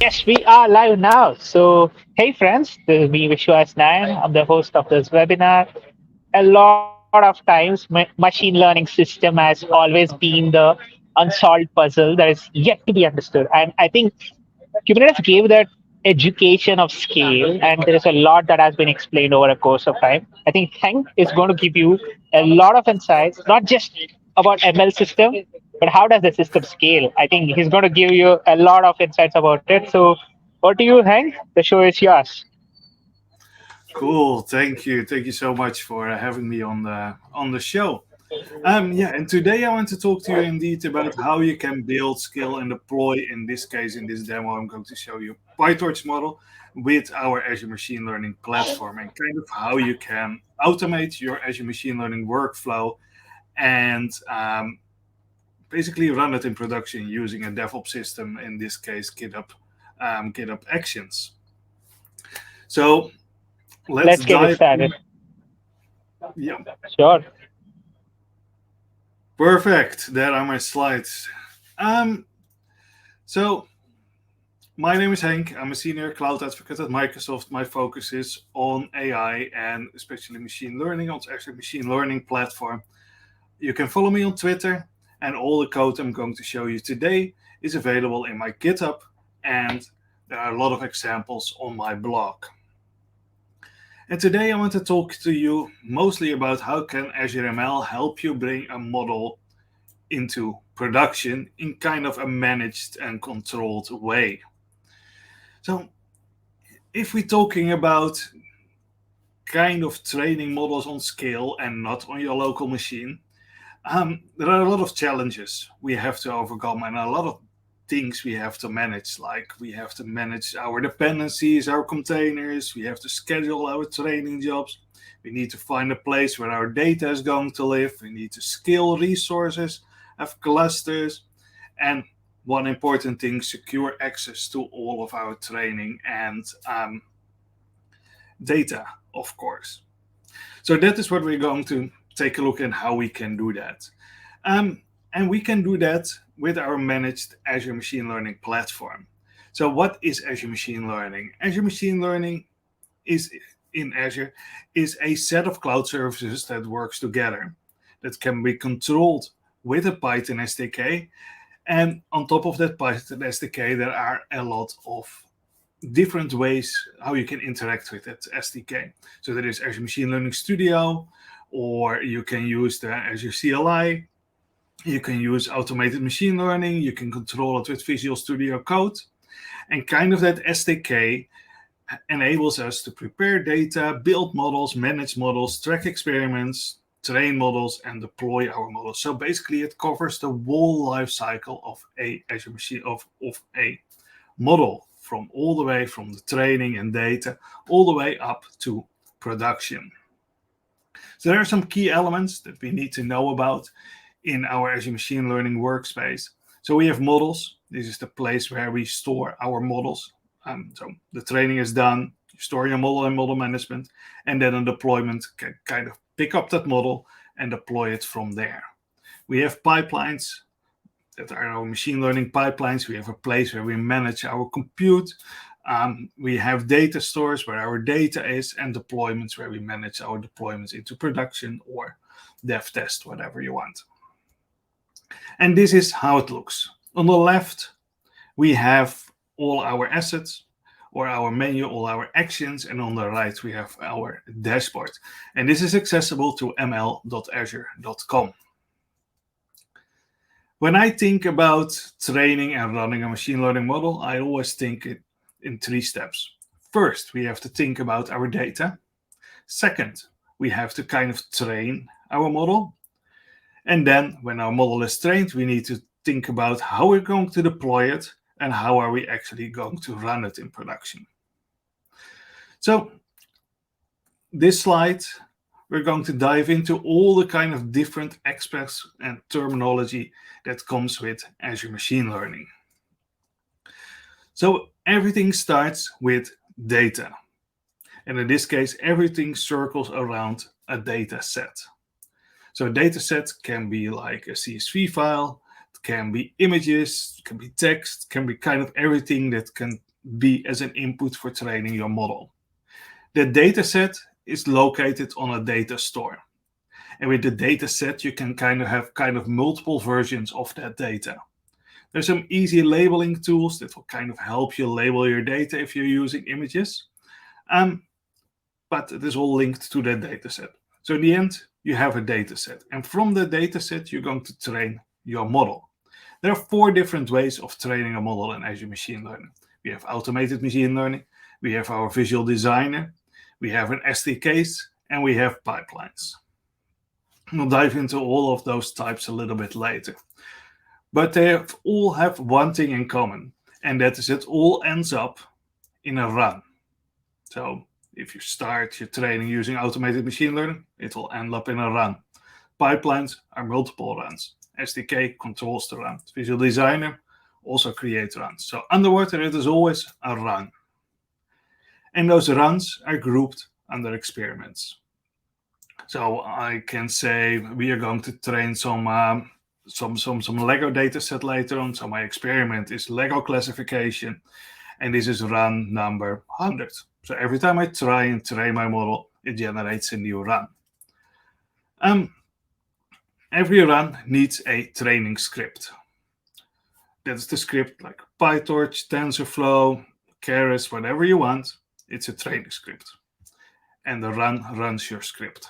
Yes, we are live now. So, hey friends, this is me, Vishwas Nayan. I'm the host of this webinar. A lot of times, machine learning system has always been the unsolved puzzle that is yet to be understood. And I think Kubernetes gave that education of scale, and there is a lot that has been explained over a course of time. I think Henk is going to give you a lot of insights, not just about ML system, but how does the system scale? I think he's going to give you a lot of insights about it. So, over to you, Henk. The show is yours. Cool. Thank you so much for having me on the show. Yeah, and today I want to talk to you indeed about how you can build, scale, and deploy. In this case, in this demo, I'm going to show you PyTorch model with our Azure Machine Learning platform and kind of how you can automate your Azure Machine Learning workflow and basically run it in production using a DevOps system. In this case, GitHub Actions. So let's Let's get it dive started. in. Yeah, Sure. perfect. There are my slides. Um, so my name is Henk. I'm a senior cloud advocate at Microsoft. My focus is on AI and especially machine learning on Azure Machine Learning platform. You can follow me on Twitter, and all the code I'm going to show you today is available in my GitHub, and there are a lot of examples on my blog. And today I want to talk to you mostly about how can Azure ML help you bring a model into production in kind of a managed and controlled way. So if we're talking about kind of training models on scale and not on your local machine, there are a lot of challenges we have to overcome and a lot of things we have to manage. Like we have to manage our dependencies, our containers, we have to schedule our training jobs. We need to find a place where our data is going to live. We need to scale resources, have clusters, and one important thing, secure access to all of our training and data, of course. So that is what we're going to take a look at how we can do that. And we can do that with our managed Azure Machine Learning platform. So what is Azure Machine Learning? Azure Machine Learning is in Azure is a set of cloud services that works together that can be controlled with a Python SDK. And on top of that Python SDK, there are a lot of different ways how you can interact with that SDK. So there is Azure Machine Learning Studio, or you can use the Azure CLI. You can use automated machine learning. You can control it with Visual Studio Code. And kind of that SDK enables us to prepare data, build models, manage models, track experiments, train models, and deploy our models. So basically, it covers the whole life cycle of a Azure machine of a model, from all the way from the training and data all the way up to production. So there are some key elements that we need to know about in our Azure Machine Learning workspace. So we have models. This is the place where we store our models. So the training is done, you store your model in model management, and then a deployment can kind of pick up that model and deploy it from there. We have pipelines that are our machine learning pipelines. We have a place where we manage our compute. We have data stores where our data is, and deployments where we manage our deployments into production or dev test, whatever you want. And this is how it looks. On the left, we have all our assets or our menu, all our actions, and on the right, we have our dashboard. And this is accessible to ml.azure.com. When I think about training and running a machine learning model, I always think it in three steps. First, we have to think about our data. Second, we have to kind of train our model. And then when our model is trained, we need to think about how we're going to deploy it and how are we actually going to run it in production. So this slide, we're going to dive into all the kind of different aspects and terminology that comes with Azure Machine Learning. So everything starts with data. And in this case, everything circles around a data set. So a data set can be like a CSV file, it can be images, it can be text, it can be kind of everything that can be as an input for training your model. The data set is located on a data store. And with the data set, you can have multiple versions of that data. There's some easy labeling tools that will help you label your data if you're using images. But it is all linked to that data set. So in the end, you have a data set. And from the data set, you're going to train your model. There are 4 different ways of training a model in Azure Machine Learning. We have automated machine learning, we have our visual designer, we have an SDKs, and we have pipelines. We'll dive into all of those types a little bit later. But they all have one thing in common, and that is it all ends up in a run. So if you start your training using automated machine learning, it will end up in a run. Pipelines are multiple runs. SDK controls the run. Visual Designer also creates runs. So underwater, it is always a run. And those runs are grouped under experiments. So I can say we are going to train some Lego data set later on. So my experiment is Lego classification, and this is run number 100. So every time I try and train my model, it generates a new run. Every run needs a training script. That's the script like PyTorch, TensorFlow, Keras, whatever you want. It's a training script. And the run runs your script.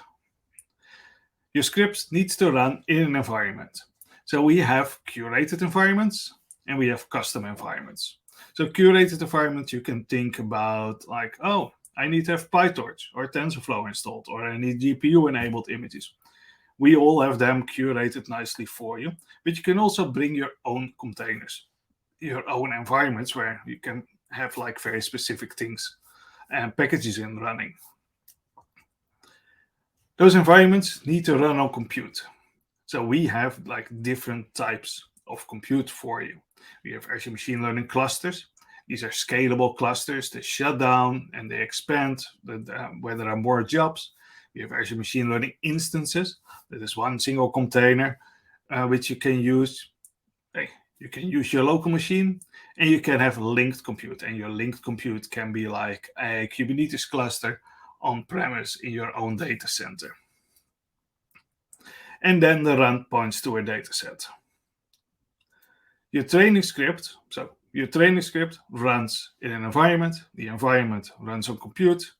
Your script needs to run in an environment. So we have curated environments and we have custom environments. So curated environment, you can think about like, oh, I need to have PyTorch or TensorFlow installed, or I need GPU-enabled images. We all have them curated nicely for you, but you can also bring your own containers, your own environments where you can have like very specific things and packages in running. Those environments need to run on compute. So we have like different types of compute for you. We have Azure Machine Learning clusters. These are scalable clusters. They shut down and they expand where there are more jobs. We have Azure Machine Learning instances. That is one single container which you can use. You can use your local machine, and you can have linked compute. And your linked compute can be like a Kubernetes cluster on premise in your own data center. And then the run points to a data set. Your training script runs in an environment. The environment runs on compute.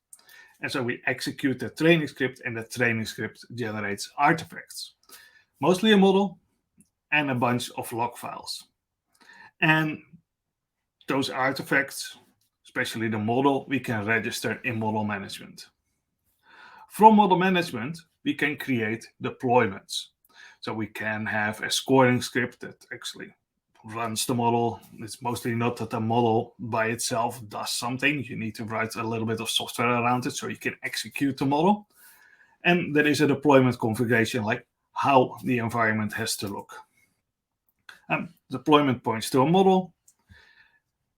And so we execute the training script, and the training script generates artifacts. Mostly a model and a bunch of log files. And those artifacts, especially the model, we can register in model management. From model management, we can create deployments. So we can have a scoring script that actually runs the model. It's mostly not that the model by itself does something. You need to write a little bit of software around it so you can execute the model. And there is a deployment configuration, like how the environment has to look. Deployment points to a model.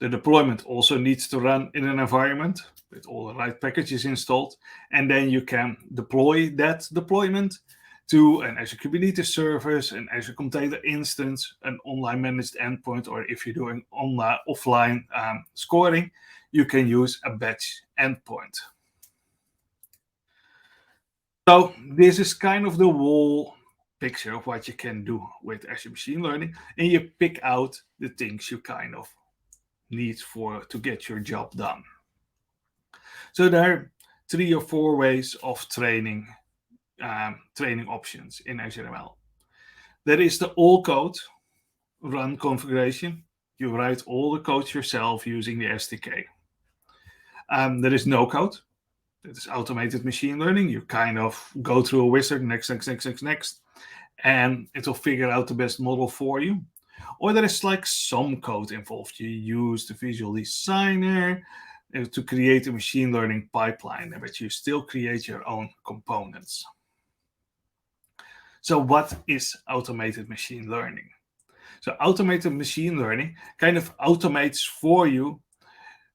The deployment also needs to run in an environment with all the right packages installed. And then you can deploy that deployment to an Azure Kubernetes service, an Azure Container Instance, an online managed endpoint, or if you're doing offline scoring, you can use a batch endpoint. So this is kind of the whole picture of what you can do with Azure Machine Learning, and you pick out the things you kind of need to get your job done. So there are 3 or 4 ways of training options in Azure ML. There is the all code run configuration. You write all the code yourself using the SDK. There is no code. That is automated machine learning. You kind of go through a wizard, next, and it will figure out the best model for you. Or there is like some code involved. You use the visual designer to create a machine learning pipeline, but you still create your own components. So what is automated machine learning? So automated machine learning kind of automates for you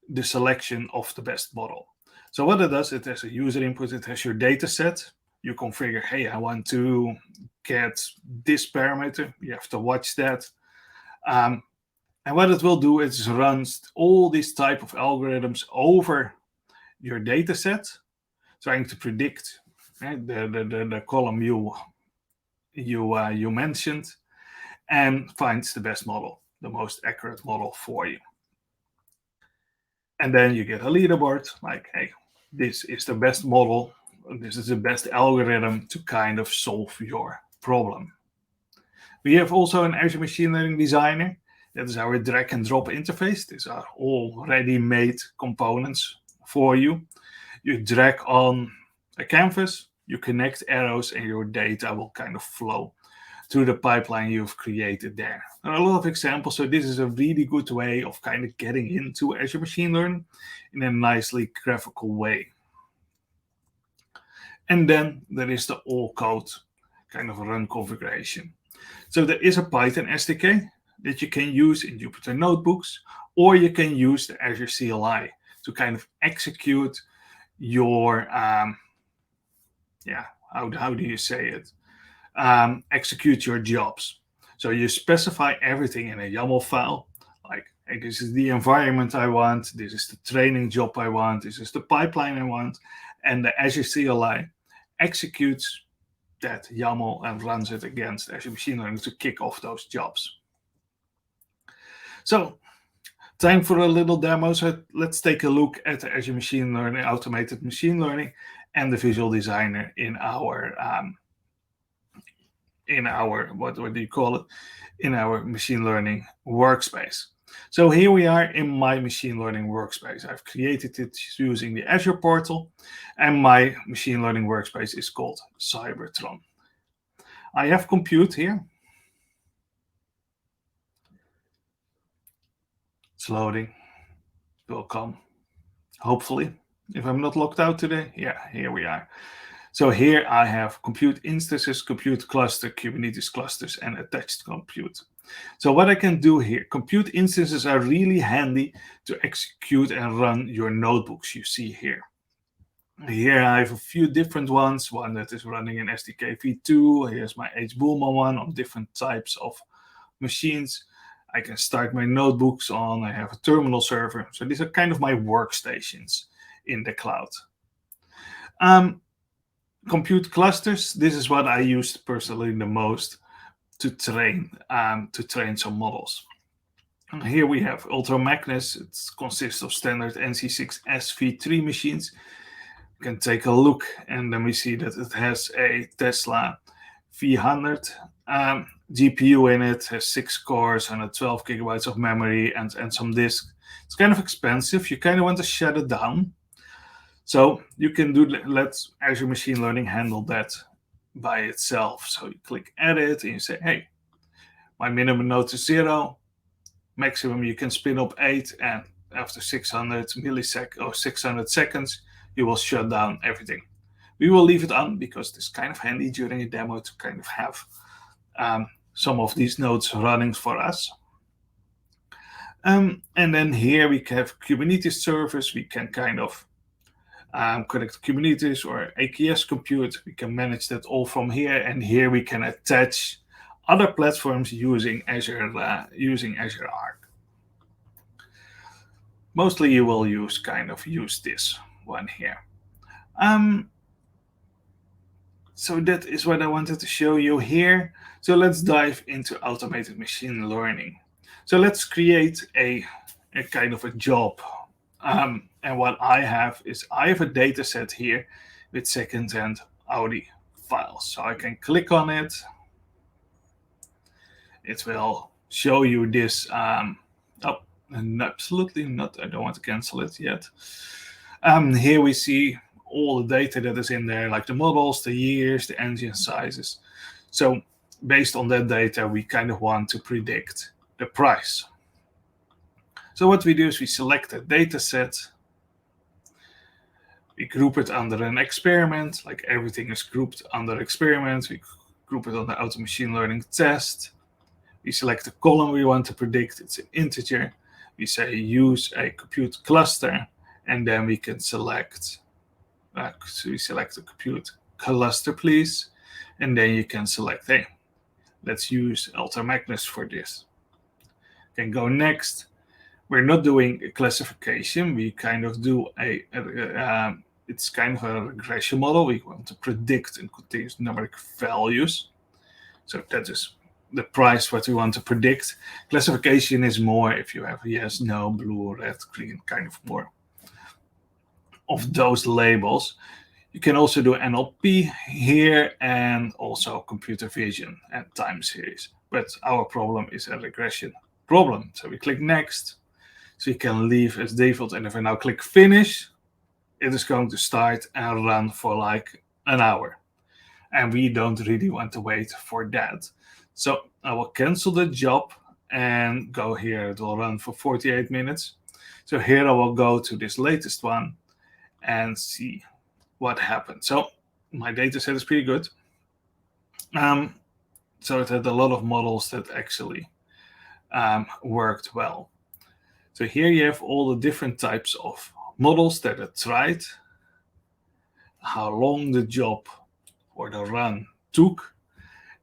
the selection of the best model. So what it does, it has a user input, it has your data set. You configure, hey, I want to get this parameter. You have to watch that. And what it will do is runs all these type of algorithms over your data set, trying to predict the column you mentioned, and finds the best model, the most accurate model for you. And then you get a leaderboard like, hey, this is the best model, this is the best algorithm to kind of solve your problem. We have also an Azure Machine Learning Designer. That is our drag and drop interface. These are all ready-made components for you. You drag on a canvas, you connect arrows, and your data will kind of flow through the pipeline you've created there. There are a lot of examples, so this is a really good way of kind of getting into Azure Machine Learning in a nicely graphical way. And then there is the all code kind of run configuration. So there is a Python SDK that you can use in Jupyter Notebooks, or you can use the Azure CLI to kind of execute your, how do you say it? Execute your jobs. So you specify everything in a YAML file, like, hey, this is the environment I want, this is the training job I want, this is the pipeline I want, and the Azure CLI executes that YAML and runs it against Azure Machine Learning to kick off those jobs. So, time for a little demo. So let's take a look at the Azure Machine Learning, automated machine learning, and the Visual Designer in our what do you call it? In our machine learning workspace. So here we are in my machine learning workspace. I've created it using the Azure portal, and my machine learning workspace is called Cybertron. I have compute here. It's loading. It will come, hopefully, if I'm not locked out today. Yeah, here we are. So here I have compute instances, compute cluster, Kubernetes clusters, and attached compute. So what I can do here, compute instances are really handy to execute and run your notebooks you see here. Here I have a few different ones, one that is running in SDK v2, here's my HBoolma one on different types of machines. I can start my notebooks on, I have a terminal server. So these are kind of my workstations in the cloud. Compute clusters, this is what I used personally the most to train some models. And here we have Ultra Magnus. It consists of standard NC6 SV3 machines. You can take a look, and then we see that it has a Tesla V100 GPU in it, has 6 cores, 112 gigabytes of memory, and some disk. It's kind of expensive. You kind of want to shut it down. So you can let Azure Machine Learning handle that by itself. So you click Edit, and you say, hey, my minimum node is 0. Maximum you can spin up 8, and after 600 milliseconds or 600 seconds, you will shut down everything. We will leave it on because it's kind of handy during a demo to kind of have some of these nodes running for us. And then here we have Kubernetes servers. We can kind of connect to Kubernetes or AKS compute. We can manage that all from here, and here we can attach other platforms using Azure Arc. Mostly you will use this one here. So that is what I wanted to show you here. So let's dive into automated machine learning. So let's create a kind of a job. And what I have is I have a data set here with second-hand Audi files. So I can click on it. It will show you this. Absolutely not. I don't want to cancel it yet. Here we see all the data that is in there, like the models, the years, the engine sizes. So based on that data, we kind of want to predict the price. So what we do is we select a data set. We group it under an experiment, like everything is grouped under experiment. We group it under auto machine learning test. We select the column we want to predict. It's an integer. We say use a compute cluster, and then we can select, so we select the compute cluster, please. And then you can select, hey, let's use Ultra Magnus for this. Can go next. We're not doing a classification. We kind of do it's kind of a regression model. We want to predict and contains numeric values. So that is the price what we want to predict. Classification is more if you have yes, no, blue, red, green, kind of more of those labels. You can also do NLP here and also computer vision and time series. But our problem is a regression problem. So we click next. So you can leave as default. And if I now click finish, it is going to start and run for like an hour. And we don't really want to wait for that. So I will cancel the job and go here. It will run for 48 minutes. So here I will go to this latest one and see what happened. So my data set is pretty good. So it had a lot of models that actually worked well. So here you have all the different types of models that are tried, how long the job or the run took.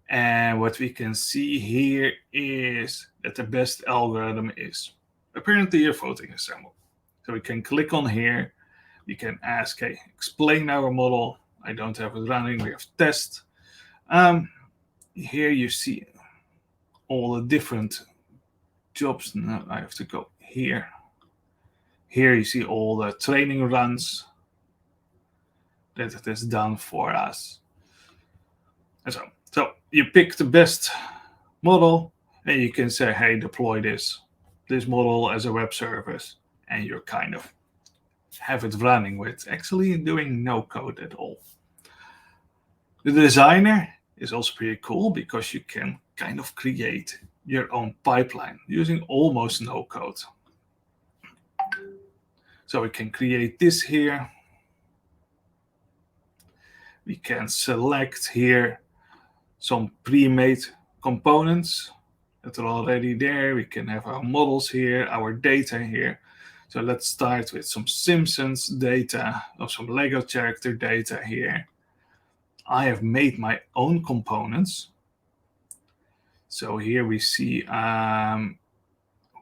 And what we can see here is that the best algorithm is apparently a voting ensemble. So we can click on here. We can ask, hey, explain our model. I don't have it running. We have test. Here you see all the different jobs. Now I have to go here. Here you see all the training runs that it has done for us. And so you pick the best model and you can say, hey, deploy this model as a web service, and you're kind of have it running with actually doing no code at all. The designer is also pretty cool because you can kind of create your own pipeline using almost no code. So we can create this here. We can select here some pre-made components that are already there. We can have our models here, our data here. So let's start with some Simpsons data or some Lego character data here. I have made my own components. So here we see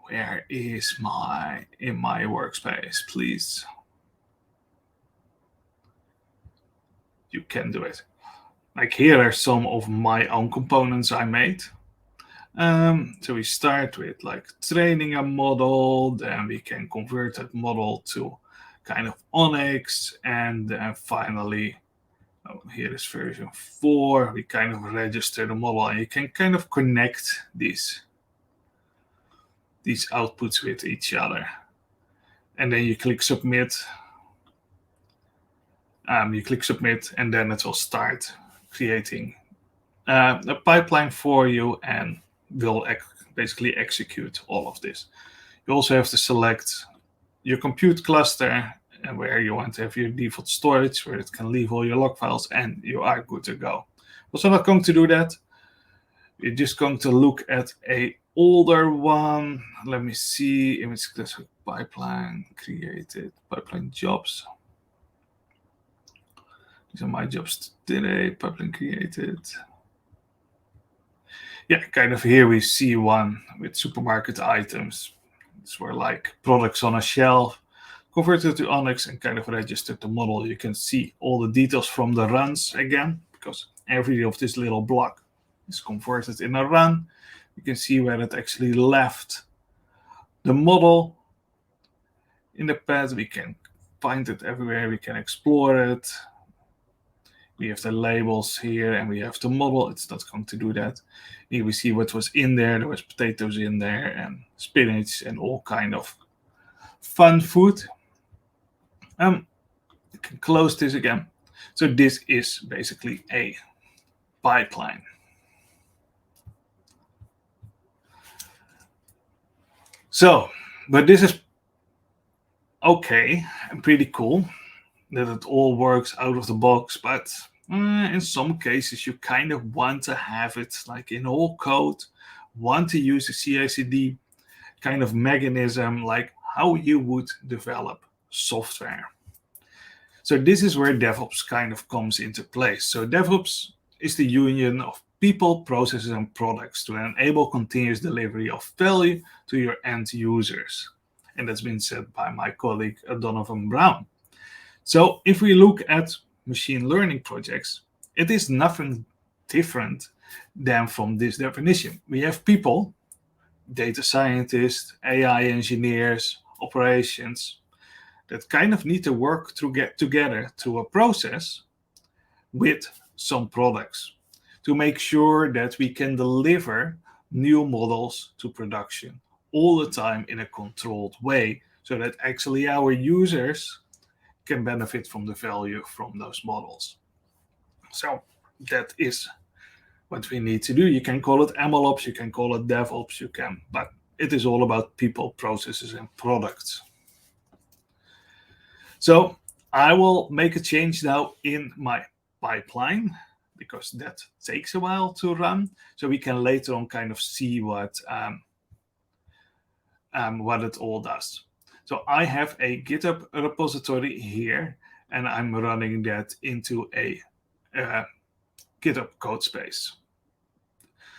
where is in my workspace, please. You can do it. Like here are some of my own components I made. So we start with like training a model, then we can convert that model to kind of Onyx, and then finally, here is version 4, we kind of register the model, and you can kind of connect these outputs with each other. And then you click submit. And then it will start creating a pipeline for you and will basically execute all of this. You also have to select your compute cluster and where you want to have your default storage, where it can leave all your log files, and you are good to go. Also not going to do that. We're just going to look at a older one. Let me see, image classified pipeline created, pipeline jobs. These are my jobs today, pipeline created. Yeah, kind of here we see one with supermarket items. These were like products on a shelf, converted to Onyx and kind of registered the model. You can see all the details from the runs again, because every of this little block is converted in a run. You can see where it actually left the model in the path. We can find it everywhere. We can explore it. We have the labels here and we have the model. It's not going to do that. Here we see what was in there. There was potatoes in there and spinach and all kind of fun food. You can close this again. So this is basically a pipeline. So, but this is okay and pretty cool that it all works out of the box, but in some cases you kind of want to have it like in all code, want to use a CI/CD kind of mechanism, like how you would develop software. So this is where DevOps kind of comes into place. So DevOps is the union of people, processes, and products to enable continuous delivery of value to your end users. And that's been said by my colleague Donovan Brown. So if we look at machine learning projects, it is nothing different than from this definition. We have people, data scientists, AI engineers, operations, that kind of need to work to get together through a process with some products to make sure that we can deliver new models to production all the time in a controlled way so that actually our users can benefit from the value from those models. So that is what we need to do. You can call it MLOps, you can call it DevOps, you can, but it is all about people, processes, and products. So I will make a change now in my pipeline because that takes a while to run. So we can later on kind of see what it all does. So I have a GitHub repository here, and I'm running that into a GitHub code space.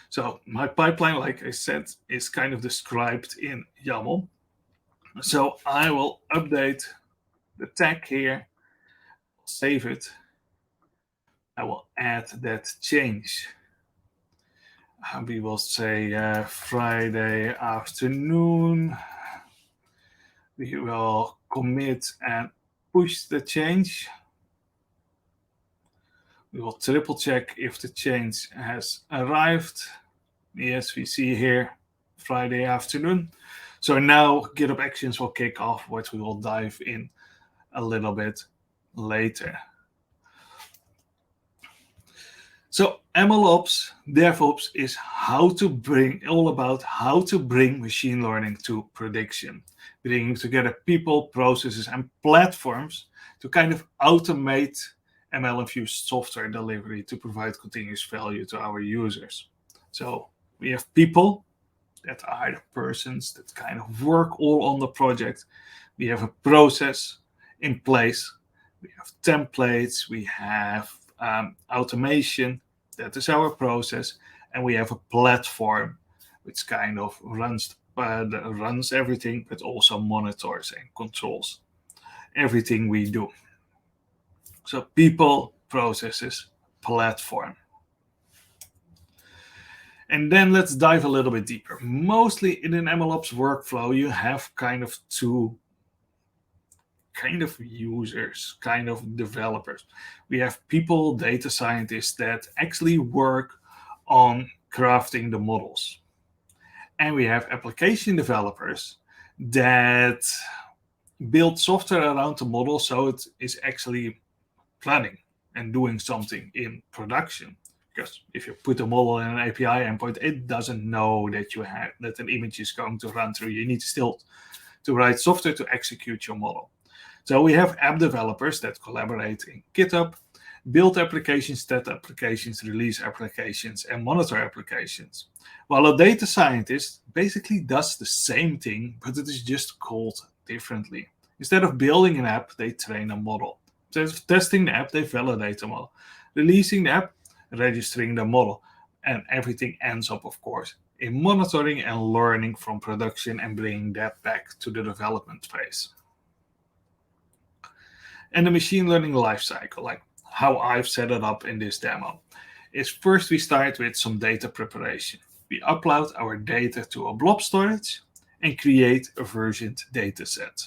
So my pipeline, like I said, is kind of described in YAML. So I will update the tag here, save it. I will add that change. We will say Friday afternoon. We will commit and push the change. We will triple check if the change has arrived. Yes, we see here Friday afternoon. So now GitHub Actions will kick off, which we will dive in a little bit later. So MLOps, DevOps is all about how to bring machine learning to prediction, bringing together people, processes, and platforms to kind of automate ML-infused software delivery to provide continuous value to our users. So we have people that are the persons that kind of work all on the project. We have a process in place. We have templates. We have automation. That is our process. And we have a platform which kind of runs everything, but also monitors and controls everything we do. So people, processes, platform. And then let's dive a little bit deeper. Mostly in an MLOps workflow, you have kind of two kind of users, kind of developers. We have people, data scientists that actually work on crafting the models. And we have application developers that build software around the model so it is actually planning and doing something in production. Because if you put a model in an API endpoint, it doesn't know that that an image is going to run through. You need still to write software to execute your model. So we have app developers that collaborate in GitHub, build applications, test applications, release applications, and monitor applications. While a data scientist basically does the same thing, but it is just called differently. Instead of building an app, they train a model. Instead of testing the app, they validate the model. Releasing the app, registering the model. And everything ends up, of course, in monitoring and learning from production and bringing that back to the development phase. And the machine learning lifecycle, like how I've set it up in this demo, is first we start with some data preparation. We upload our data to a blob storage and create a versioned data set.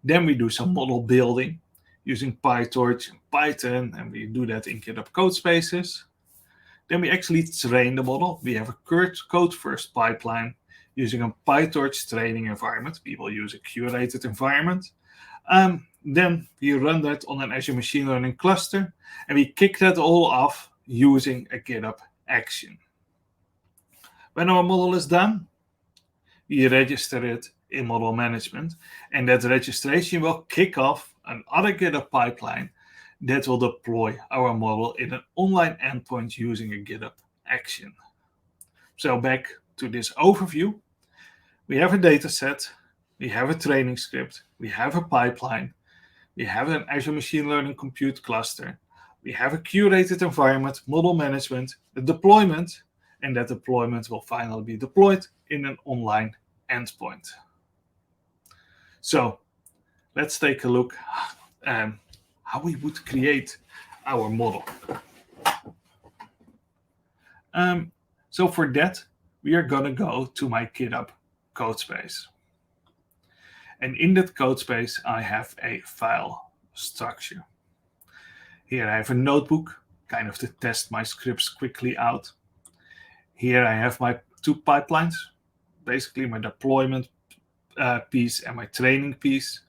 Then we do some model building using PyTorch and Python, and we do that in GitHub code spaces. Then we actually train the model. We have a code-first pipeline using a PyTorch training environment. People use a curated environment. Then we run that on an Azure Machine Learning cluster, and we kick that all off using a GitHub action. When our model is done, we register it in model management, and that registration will kick off another GitHub pipeline that will deploy our model in an online endpoint using a GitHub action. So back to this overview, we have a data set, we have a training script, we have a pipeline, we have an Azure Machine Learning compute cluster. We have a curated environment, model management, the deployment, and that deployment will finally be deployed in an online endpoint. So let's take a look how we would create our model. So for that, we are going to go to my GitHub code space. And in that code space, I have a file structure. Here I have a notebook, kind of to test my scripts quickly out. Here I have my two pipelines, basically my deployment piece and my training piece,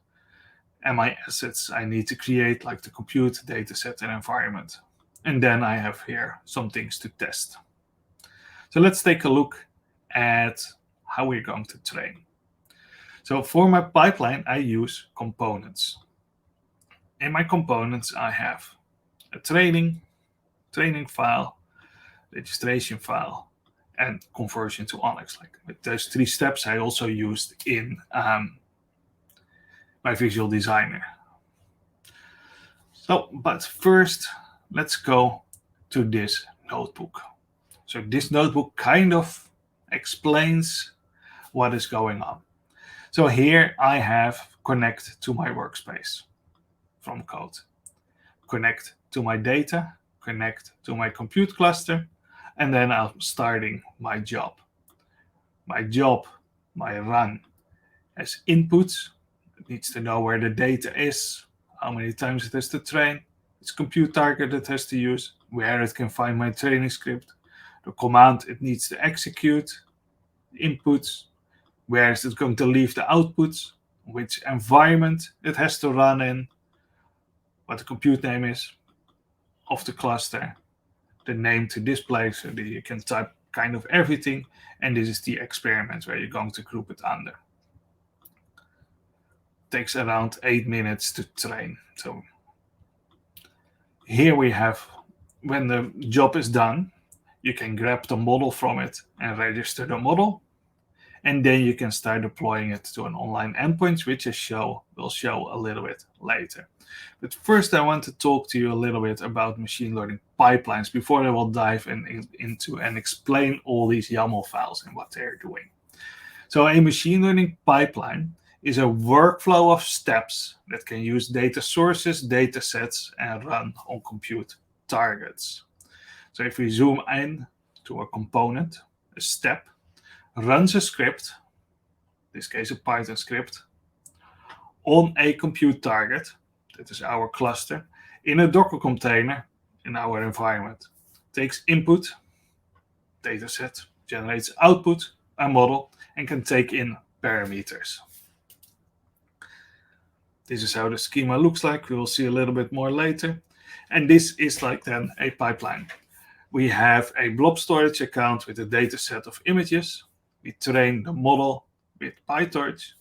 and my assets I need to create, like the compute, dataset, and environment. And then I have here some things to test. So let's take a look at how we're going to train. So for my pipeline, I use components. In my components, I have a training file, registration file, and conversion to Onyx. Like with those three steps, I also used in my Visual Designer. So, but first, let's go to this notebook. So this notebook kind of explains what is going on. So here I have connect to my workspace from code, connect to my data, connect to my compute cluster, and then I'm starting my job. My job, my run, has inputs. It needs to know where the data is, how many times it has to train, its compute target it has to use, where it can find my training script, the command it needs to execute, inputs, where is it going to leave the outputs, which environment it has to run in, what the compute name is of the cluster, the name to display, so that you can type kind of everything, and this is the experiment where you're going to group it under. It takes around 8 minutes to train. So here we have, when the job is done, you can grab the model from it and register the model. And then you can start deploying it to an online endpoint, which will show a little bit later. But first, I want to talk to you a little bit about machine learning pipelines before I will dive into and explain all these YAML files and what they're doing. So a machine learning pipeline is a workflow of steps that can use data sources, data sets, and run on compute targets. So if we zoom in to a component, a step runs a script, in this case a Python script, on a compute target, that is our cluster, in a Docker container in our environment. Takes input, dataset, generates output, a model, and can take in parameters. This is how the schema looks like. We will see a little bit more later. And this is like then a pipeline. We have a blob storage account with a dataset of images. We train the model with PyTorch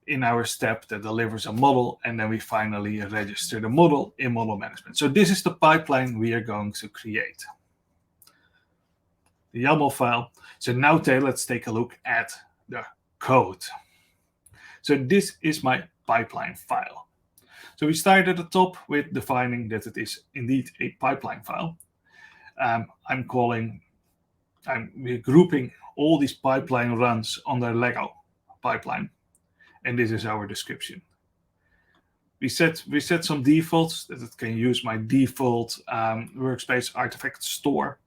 in our step that delivers a model, and then we finally register the model in model management. So this is the pipeline we are going to create. The YAML file. So now let's take a look at the code. So this is my pipeline file. So we start at the top with defining that it is indeed a pipeline file. We're grouping all these pipeline runs under Lego pipeline, and this is our description. We set some defaults that it can use my default workspace artifact store.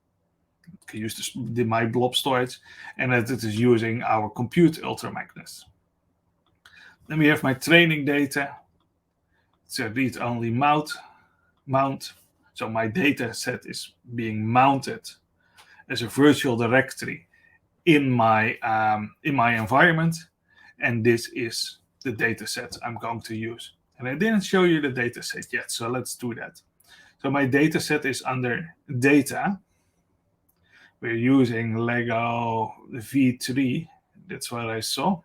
It can use my blob storage, and that it is using our compute ultramagnets. Then we have my training data. It's a read-only mount. So my data set is being mounted as a virtual directory in my environment, and this is the data set I'm going to use. And I didn't show you the data set yet, so let's do that. So my data set is under data. We're using Lego V3. That's what I saw.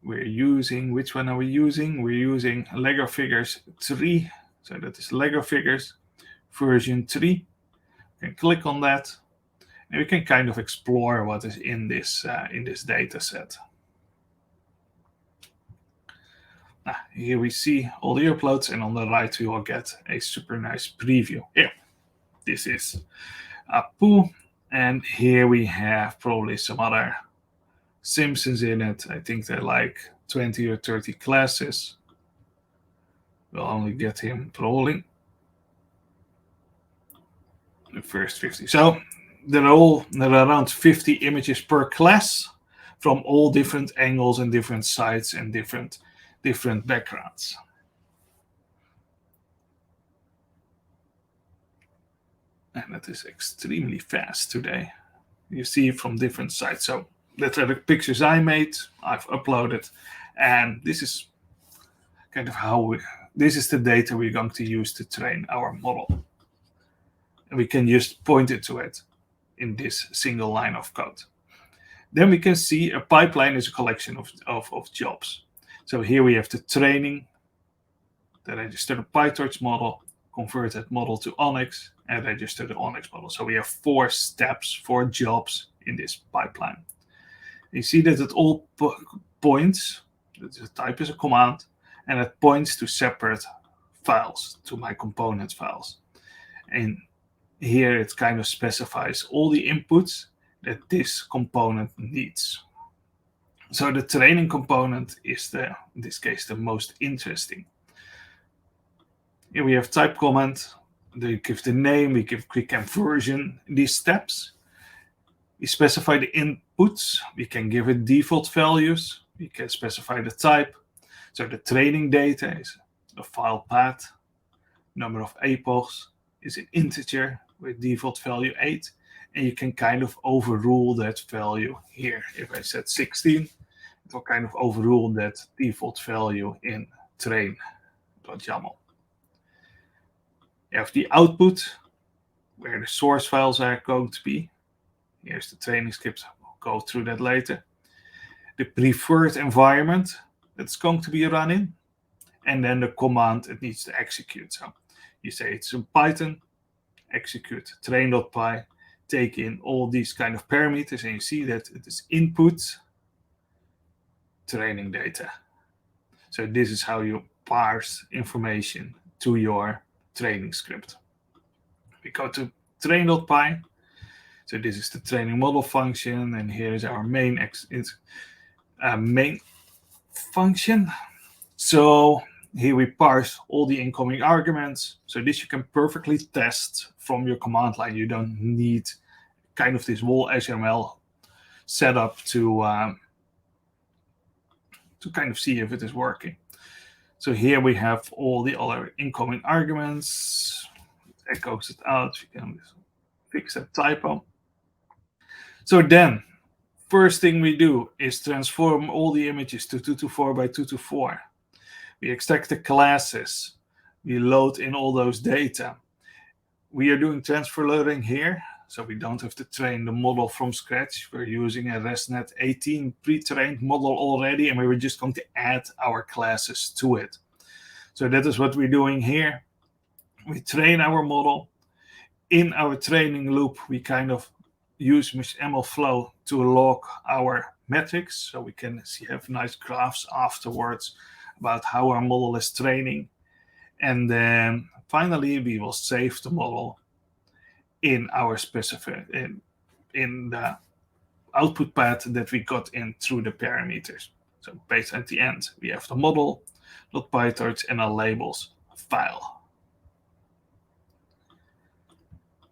We're using, which one are we using? We're using Lego Figures 3. So that is Lego Figures version 3. You can click on that, and we can kind of explore what is in this data set. Here we see all the uploads, and on the right we will get a super nice preview. Here, this is a pool, and here we have probably some other Simpsons in it. I think they're like 20 or 30 classes. We'll only get him probably the first 50. So there are around 50 images per class from all different angles and different sides and different backgrounds. And that is extremely fast today. You see from different sides. So that's are the pictures I made, I've uploaded, and this is kind of this is the data we're going to use to train our model. And we can just point it to it in this single line of code. Then we can see a pipeline is a collection of jobs. So here we have the training, the registered PyTorch model, convert that model to Onyx, and register the Onyx model. So we have 4 steps, 4 jobs in this pipeline. You see that it all points, the type is a command, and it points to separate files, to my component files. And here it kind of specifies all the inputs that this component needs. So the training component is in this case, the most interesting. Here we have type comment, we give the name, we give quick conversion, these steps. We specify the inputs, we can give it default values, we can specify the type. So the training data is the file path, number of epochs is an integer with default value 8, and you can kind of overrule that value here. If I set 16, it will kind of overrule that default value in train.yaml. You have the output, where the source files are going to be. Here's the training script, we'll go through that later. The preferred environment that's going to be run in, and then the command it needs to execute. So you say it's in Python, execute train.py, take in all these kind of parameters, and you see that it is input training data. So this is how you parse information to your training script. We go to train.py. So this is the training model function, and here is our main function. So here we parse all the incoming arguments. So this you can perfectly test from your command line. You don't need kind of this whole Azure ML setup to kind of see if it is working. So here we have all the other incoming arguments. It echoes it out. We can fix that typo. So then, first thing we do is transform all the images to 224 by 224. We extract the classes. We load in all those data. We are doing transfer loading here, so we don't have to train the model from scratch. We're using a ResNet 18 pre-trained model already, and we were just going to add our classes to it. So that is what we're doing here. We train our model. In our training loop, we kind of use ML Flow to log our metrics, so we can have nice graphs afterwards about how our model is training. And then finally, we will save the model in our in the output path that we got in through the parameters. So based at the end, we have the model.pytorch and a labels file.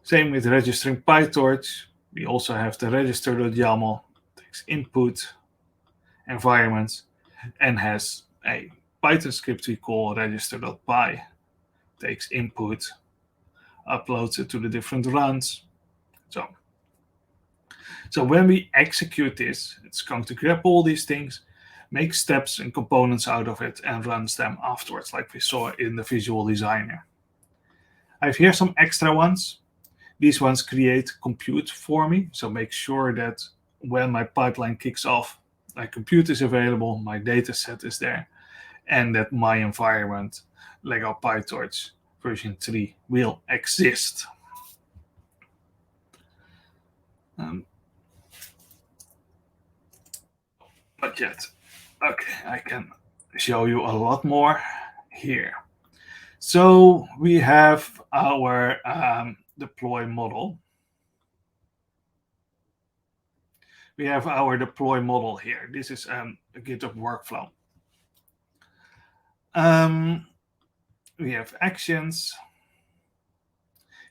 Same with registering PyTorch. We also have the register.yaml, takes input, environments, and has a Python script we call register.py, takes input, uploads it to the different runs. So when we execute this, it's going to grab all these things, make steps and components out of it, and runs them afterwards, like we saw in the Visual Designer. I have here some extra ones. These ones create compute for me, so make sure that when my pipeline kicks off, my compute is available, my data set is there, and that my environment, Lego PyTorch version 3, will exist. Not yet. Okay, I can show you a lot more here. So we have our deploy model. We have our deploy model here. This is a GitHub workflow. Um, we have actions.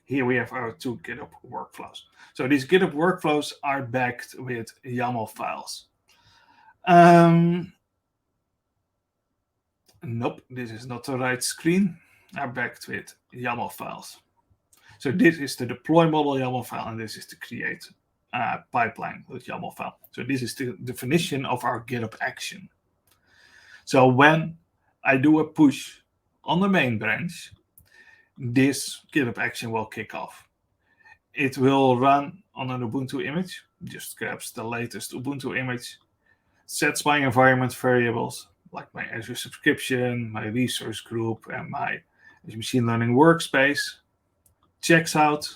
Here we have our two GitHub workflows. So these GitHub workflows are backed with YAML files. Nope, this is not the right screen. Are backed with YAML files. So this is the deploy model YAML file, and this is the create pipeline with YAML file. So this is the definition of our GitHub action. So when I do a push on the main branch, this GitHub action will kick off. It will run on an Ubuntu image, just grabs the latest Ubuntu image, sets my environment variables, like my Azure subscription, my resource group, and my Azure machine learning workspace, checks out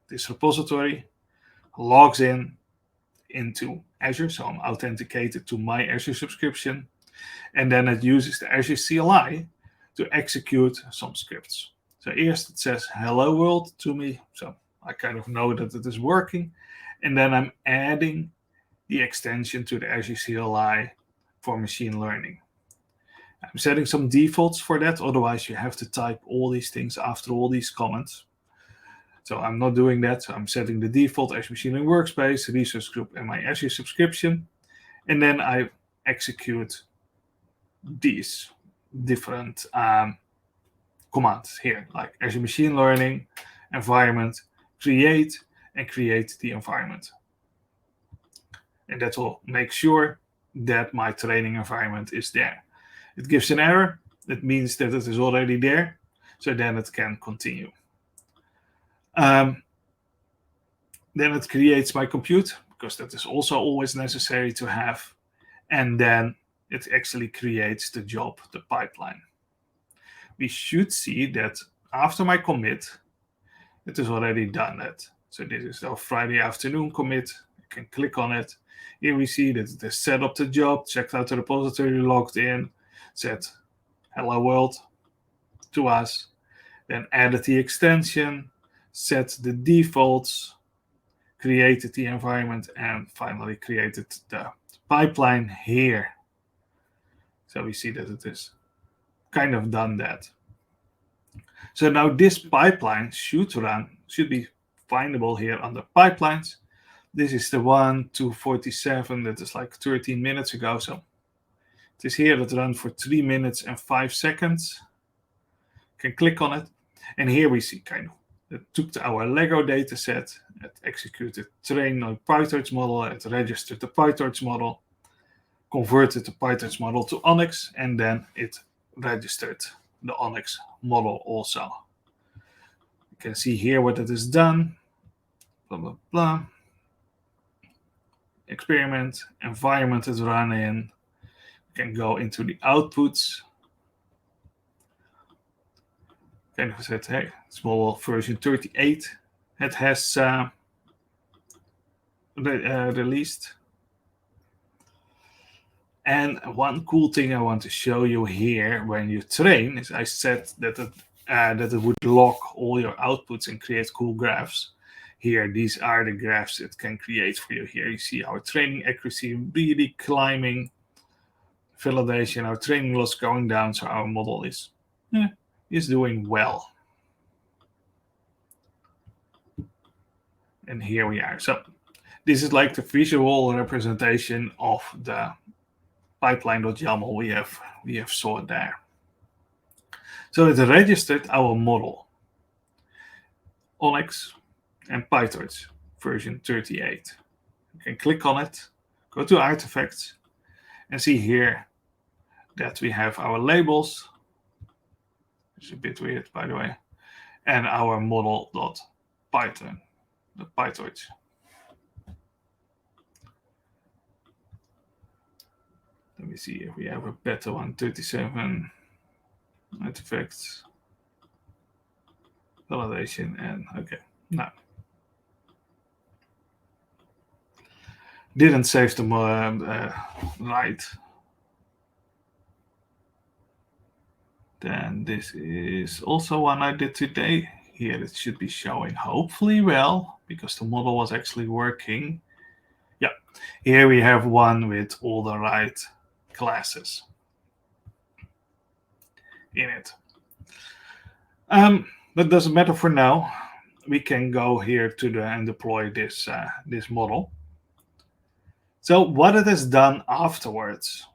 this repository, logs in into Azure, so I'm authenticated to my Azure subscription, and then it uses the Azure CLI to execute some scripts. So first it says hello world to me, so I kind of know that it is working, and then I'm adding the extension to the Azure CLI for machine learning. I'm setting some defaults for that, otherwise you have to type all these things after all these comments. So I'm not doing that. So I'm setting the default Azure Machine Learning Workspace, resource group, and my Azure subscription. And then I execute these different commands here, like Azure Machine Learning, environment, create, and create the environment. And that will make sure that my training environment is there. It gives an error. That means that it is already there. So then it can continue. Then it creates my compute, because that is also always necessary to have. And then it actually creates the job, the pipeline. We should see that after my commit, it is already done that. So this is our Friday afternoon commit. You can click on it. Here we see that it has set up the job, checked out the repository, logged in, said hello world to us, then added the extension, set the defaults, created the environment, and finally created the pipeline here. So we see that it is kind of done that. So now this pipeline should be findable here under pipelines. This is the one to 47 that is like 13 minutes ago. So it is here that ran for 3 minutes and 5 seconds. You can click on it. And here we see kind of it took our Lego data set, it executed train on PyTorch model, it registered the PyTorch model, converted the PyTorch model to Onyx, and then it registered the Onyx model also. You can see here what it has done. Blah, blah, blah. Experiment, environment is running. You can go into the outputs. Kind of said, hey, small version 38. It has released. And one cool thing I want to show you here when you train is I said that it would log all your outputs and create cool graphs. Here, these are the graphs it can create for you. Here you see our training accuracy really climbing, validation, our training loss going down, so our model is doing well. And here we are. So this is like the visual representation of the pipeline.yaml we have saw there. So it registered our model, Onyx and PyTorch version 38. You can click on it, go to artifacts, and see here that we have our labels. It's a bit weird, by the way, and our model.python, the PyTorch. Let me see if we have a better one. 37 artifacts, validation, and okay, no. Didn't save them right. Then this is also one I did today. Here it should be showing hopefully well because the model was actually working. Yeah, here we have one with all the right classes in it. That doesn't matter for now. We can go here to the and deploy this model. So what it has done afterwards,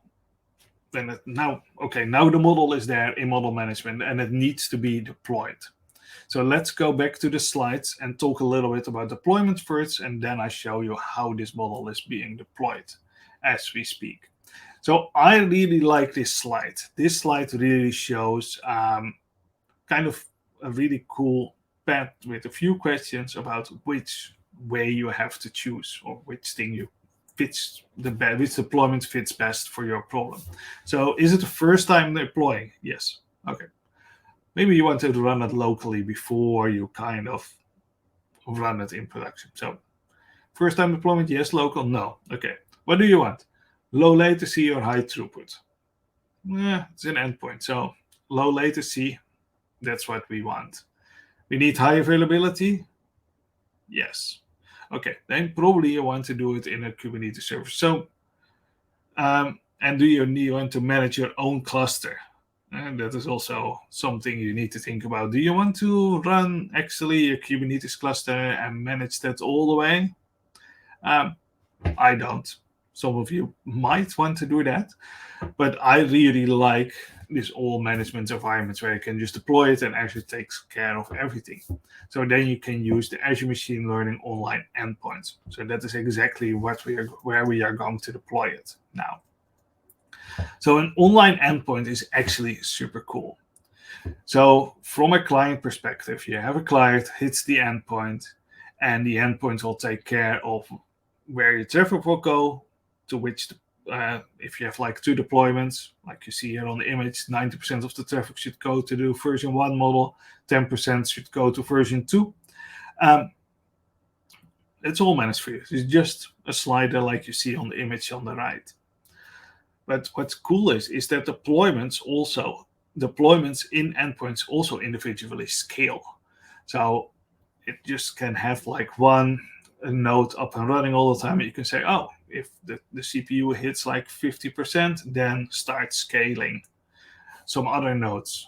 then now the model is there in model management and it needs to be deployed. So let's go back to the slides and talk a little bit about deployment first, and then I show you how this model is being deployed as we speak. So I really like this slide. This slide really shows kind of a really cool path with a few questions about which way you have to choose or which thing you fits the best, which deployment fits best for your problem. So is it the first time deploying? Yes. Okay. Maybe you want to run it locally before you kind of run it in production. So first time deployment, yes. Local, no. Okay. What do you want? Low latency or high throughput? It's an endpoint. So low latency, that's what we want. We need high availability? Yes. Okay, then probably you want to do it in a Kubernetes service. So, and do you want to manage your own cluster? And that is also something you need to think about. Do you want to run actually a Kubernetes cluster and manage that all the way? I don't. Some of you might want to do that, but I really like this all management environments where you can just deploy it and Azure takes care of everything. So then you can use the Azure Machine Learning online endpoints. So that is exactly where we are going to deploy it now. So an online endpoint is actually super cool. So from a client perspective, you have a client, hits the endpoint, and the endpoint will take care of where your traffic will go, to which, if you have like 2 deployments, like you see here on the image, 90% of the traffic should go to the version 1 model, 10% should go to version 2. It's all managed for you. It's just a slider like you see on the image on the right. But what's cool is that deployments in endpoints also individually scale. So it just can have like one node up and running all the time. And you can say, oh, if the CPU hits like 50%, then start scaling some other nodes.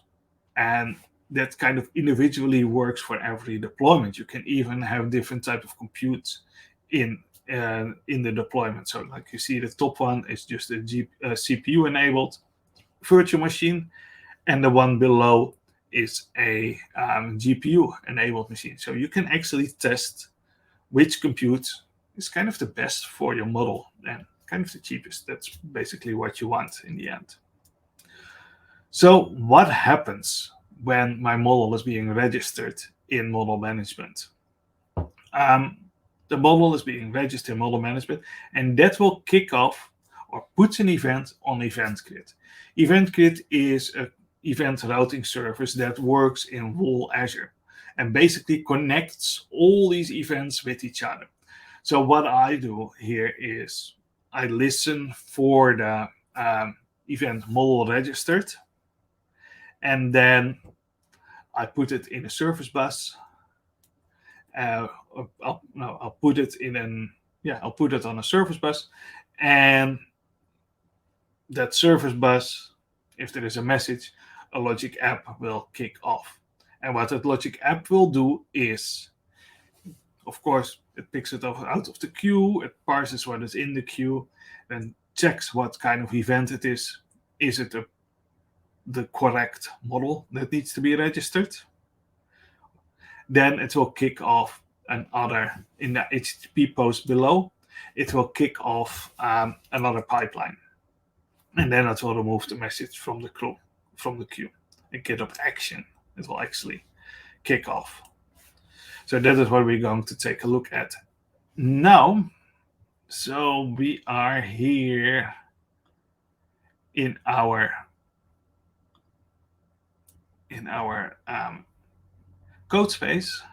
And that kind of individually works for every deployment. You can even have different type of compute in the deployment. So like you see, the top one is just a CPU enabled virtual machine, and the one below is a GPU enabled machine. So you can actually test which compute is kind of the best for your model and kind of the cheapest. That's basically what you want in the end. So what happens when my model is being registered in model management? The model is being registered in model management, and that will kick off or puts an event on EventGrid. EventGrid is an event routing service that works in whole Azure and basically connects all these events with each other. So what I do here is I listen for the event model registered, and then I put it in a service bus. I'll put it on a service bus, and that service bus, if there is a message, a logic app will kick off. And what that logic app will do is, of course, it picks it up out of the queue, it parses what is in the queue, then checks what kind of event it is. Is it the correct model that needs to be registered? Then it will kick off another, in the HTTP post below, it will kick off another pipeline. And then it will remove the message from the queue. A GitHub action, it will actually kick off. So that is what we're going to take a look at now. So we are here in our code space,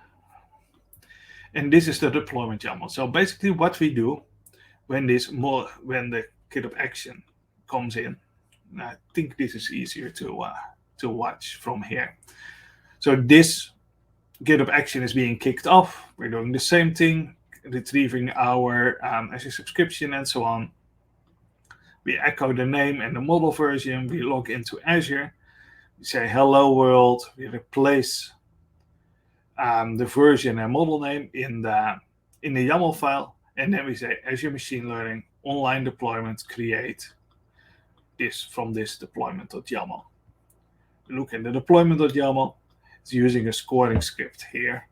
and this is the deployment YAML. So basically, what we do when the GitHub action comes in, I think this is easier to to watch from here. So this GitHub action is being kicked off. We're doing the same thing, retrieving our Azure subscription and so on. We echo the name and the model version. We log into Azure. We say hello world. We replace the version and model name in the YAML file, and then we say Azure Machine Learning online deployment create this from this deployment.yaml. Look in the deployment.yaml. It's using a scoring script here,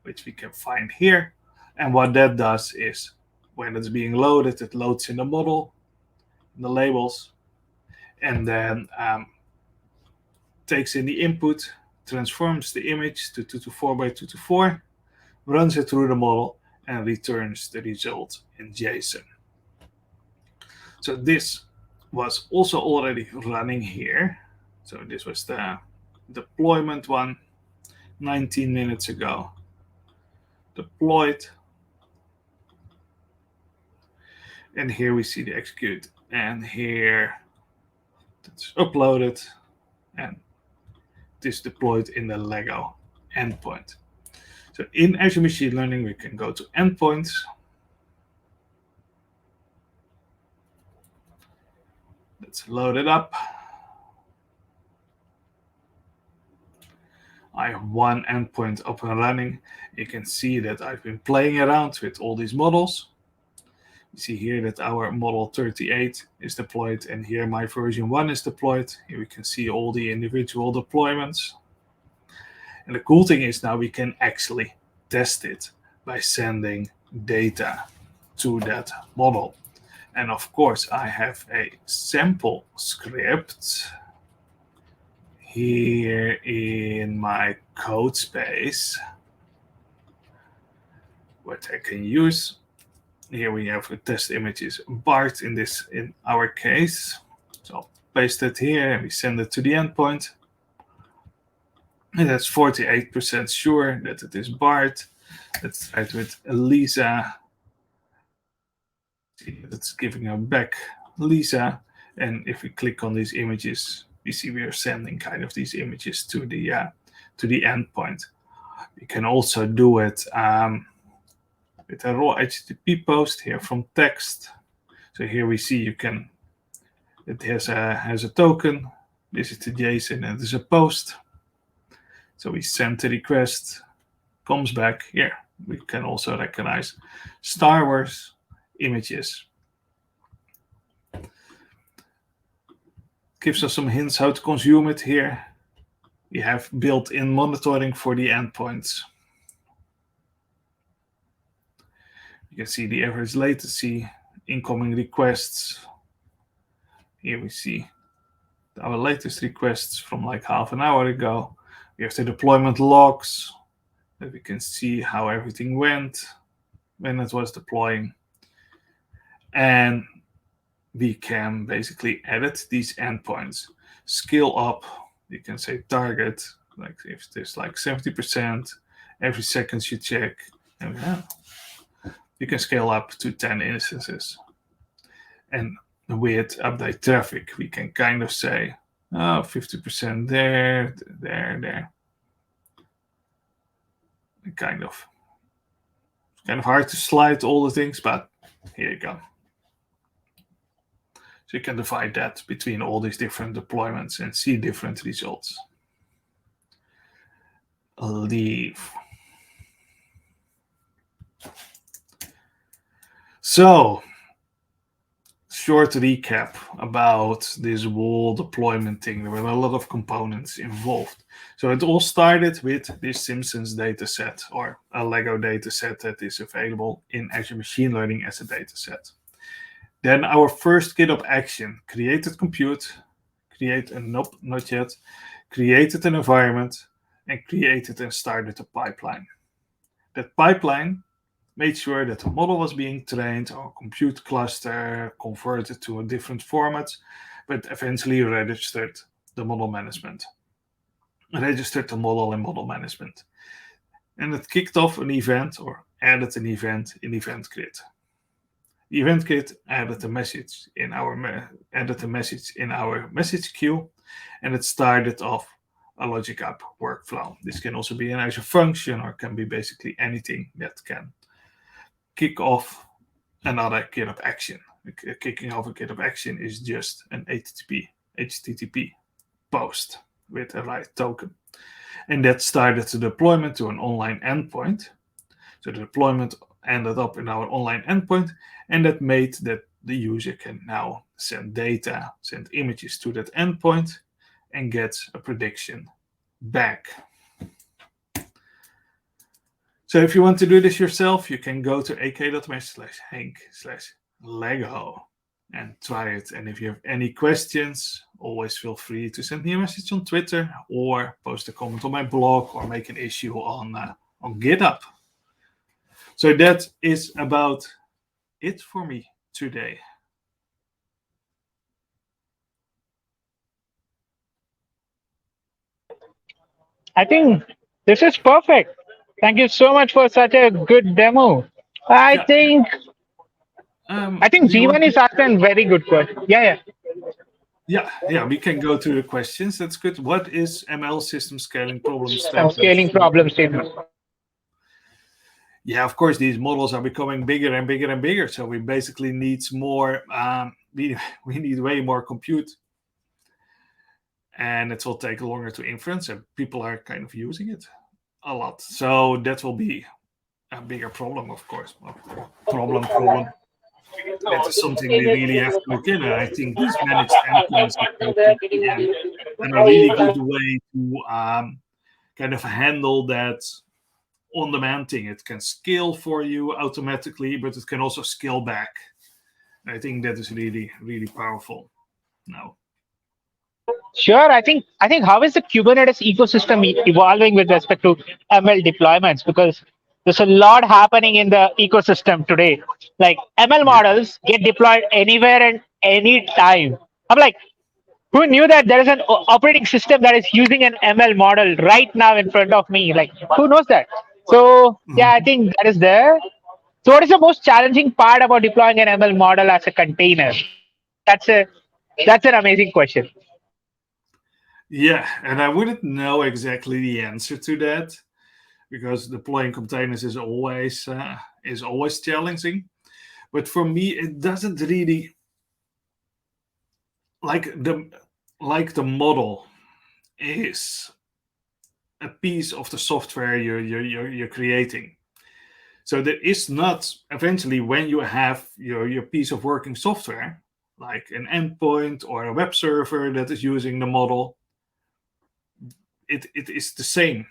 which we can find here. And what that does is when it's being loaded, it loads in the model, the labels, and then takes in the input, transforms the image to 224 by 224, runs it through the model, and returns the result in JSON. So this was also already running here. So this was the deployment one 19 minutes ago. Deployed. And here we see the execute. And here it's uploaded. And it is deployed in the Lego endpoint. So in Azure Machine Learning, we can go to endpoints. Let's load it up. I have one endpoint up and running. You can see that I've been playing around with all these models. You see here that our model 38 is deployed, and here my version 1 is deployed. Here we can see all the individual deployments. And the cool thing is now we can actually test it by sending data to that model. And of course, I have a sample script here in my code space, what I can use. Here we have a test images BART in our case. So I'll paste it here and we send it to the endpoint. And that's 48% sure that it is BART. Let's try it with Lisa. See, it's giving her back Lisa. And if we click on these images, we see we are sending kind of these images to the endpoint. We can also do it with a raw HTTP post here from text. So here we see it has a token. This is the JSON and there's a post. So we send the request, comes back here. We can also recognize Star Wars images. Gives us some hints how to consume it here. We have built-in monitoring for the endpoints. You can see the average latency, incoming requests. Here we see our latest requests from like half an hour ago. We have the deployment logs that we can see how everything went when it was deploying. And we can basically edit these endpoints. Scale up, you can say target, like if there's like 70%, every second you check, and you can scale up to 10 instances. And with update traffic, we can kind of say, 50% there. And kind of hard to slide all the things, but here you go. So you can divide that between all these different deployments and see different results. Leave. So, short recap about this whole deployment thing. There were a lot of components involved. So it all started with this Simpsons dataset, or a Lego dataset that is available in Azure Machine Learning as a dataset. Then our first GitHub action, created compute, created an environment, and created and started a pipeline. That pipeline made sure that the model was being trained, or compute cluster converted to a different format, but eventually registered the model management. Registered the model in model management. And it kicked off an event, or added an event in Event Grid. The Event Grid added a message in our message queue, And it started off a logic app workflow. This can also be an Azure function or can be basically anything that can kick off another GitHub action. Kicking off a GitHub action is just an HTTP post with a right token. And that started the deployment to an online endpoint. So the deployment ended up in our online endpoint, and that made that the user can now send data, send images to that endpoint, and get a prediction back. So if you want to do this yourself, you can go to ak.me/henk/lego and try it. And if you have any questions, always feel free to send me a message on Twitter or post a comment on my blog or make an issue on GitHub. So that is about it for me today. I think this is perfect. Thank you so much for such a good demo. I Yeah. think I Do think you want Jeevan to? is asking very good question. Yeah, Yeah, we can go to the questions. That's good. What is ML system scaling problem some statement scaling for? problem statement. Yeah, of course, these models are becoming bigger and bigger and bigger. So we basically need more. We need way more compute, and it will take longer to inference. And people are kind of using it a lot. So that will be a bigger problem, of course. Problem. That is something we really have to look in. And I think these managed endpoints are perfectly and a really good way to kind of handle that on-demand thing. It can scale for you automatically, but it can also scale back. I think that is really, really powerful now. Sure, I think how is the Kubernetes ecosystem evolving with respect to ML deployments? Because there's a lot happening in the ecosystem today. Like ML Yeah. models get deployed anywhere and any time. I'm like, who knew that there is an operating system that is using an ML model right now in front of me? Like, who knows that? So yeah, I Mhm. think that is there. So what is the most challenging part about deploying an ML model as a container? That's a that's an amazing question. Yeah, and I wouldn't know exactly the answer to that because deploying containers is always challenging. But for me, it doesn't really like the model is a piece of the software you're creating. So there is not eventually when you have your piece of working software, like an endpoint or a web server that is using the model, it is the same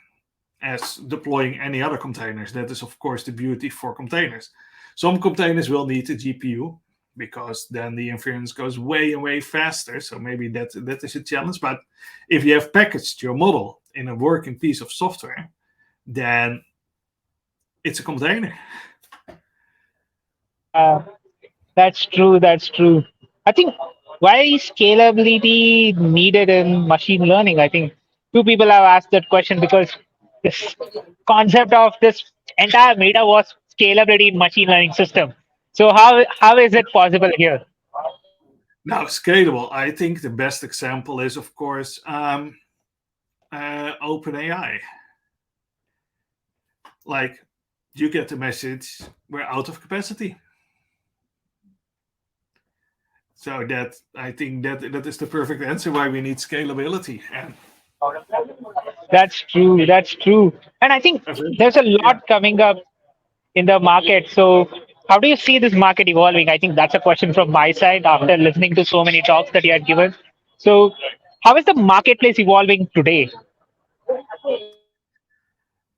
as deploying any other containers. That is, of course, the beauty for containers. Some containers will need a GPU because then the inference goes way and way faster. So maybe that is a challenge. But if you have packaged your model in a working piece of software, then it's a container. Yeah, that's true. That's true. I think why is scalability needed in machine learning? I think two people have asked that question because this concept of this entire meta was scalability in machine learning system. So how is it possible here? Now, scalable, I think the best example is, of course, OpenAI. Like, you get the message, we're out of capacity. So that I think that is the perfect answer why we need scalability. And That's true. That's true. And I think there's a yeah, lot coming up in the market. So how do you see this market evolving? I think that's a question from my side after listening to so many talks that you had given. So how is the marketplace evolving today?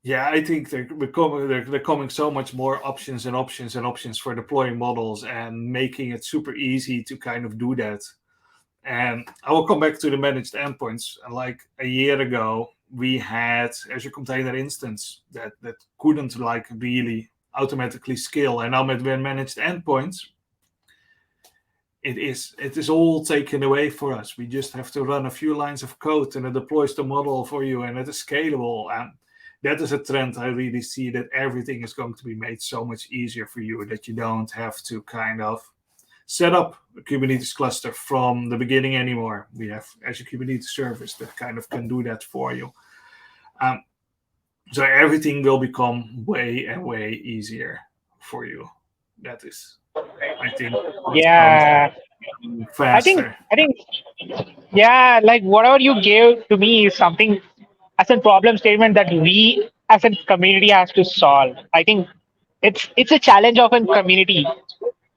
yeah, I think they're coming so much more options and options and options for deploying models and making it super easy to kind of do that. And I will come back to the managed endpoints. Like a year ago, we had Azure Container Instance that couldn't like really automatically scale, and now with managed endpoints, it is all taken away for us. We just have to run a few lines of code, and it deploys the model for you, and it is scalable. And that is a trend I really see that everything is going to be made so much easier for you that you don't have to kind of set up a Kubernetes cluster from the beginning anymore. We have Azure Kubernetes Service that kind of can do that for you. Um, so everything will become way and way easier for you. That is, I think, what's going to Yeah, happen I think faster. I think yeah, like whatever you gave to me is something as a problem statement that we as a community has to solve. I think it's a challenge of a community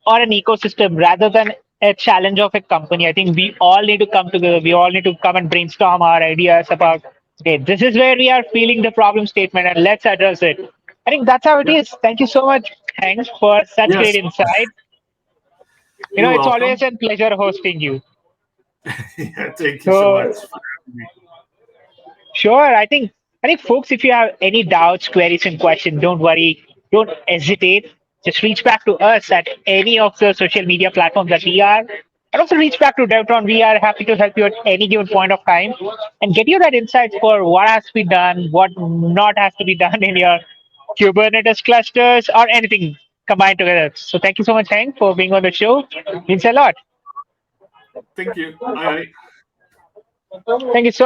or an ecosystem rather than a challenge of a company. I think we all need to come together. We all need to come and brainstorm our ideas about, okay, this is where we are feeling the problem statement and let's address it. I think that's how it Yeah. is. Thank you so much, Hank, for such great Yes. insight. You're It's welcome. always a pleasure hosting you. Yeah, thank you so So much for having me. sure. I think folks, if you have any doubts, queries, and questions, don't worry, don't hesitate. Just reach back to us at any of the social media platforms that we are. And also reach back to Devtron. We are happy to help you at any given point of time and get you that insights for what has to be done, what not has to be done in your Kubernetes clusters or anything combined together. So thank you so much, Hank, for being on the show. Means a lot. Thank you. Bye. Thank you so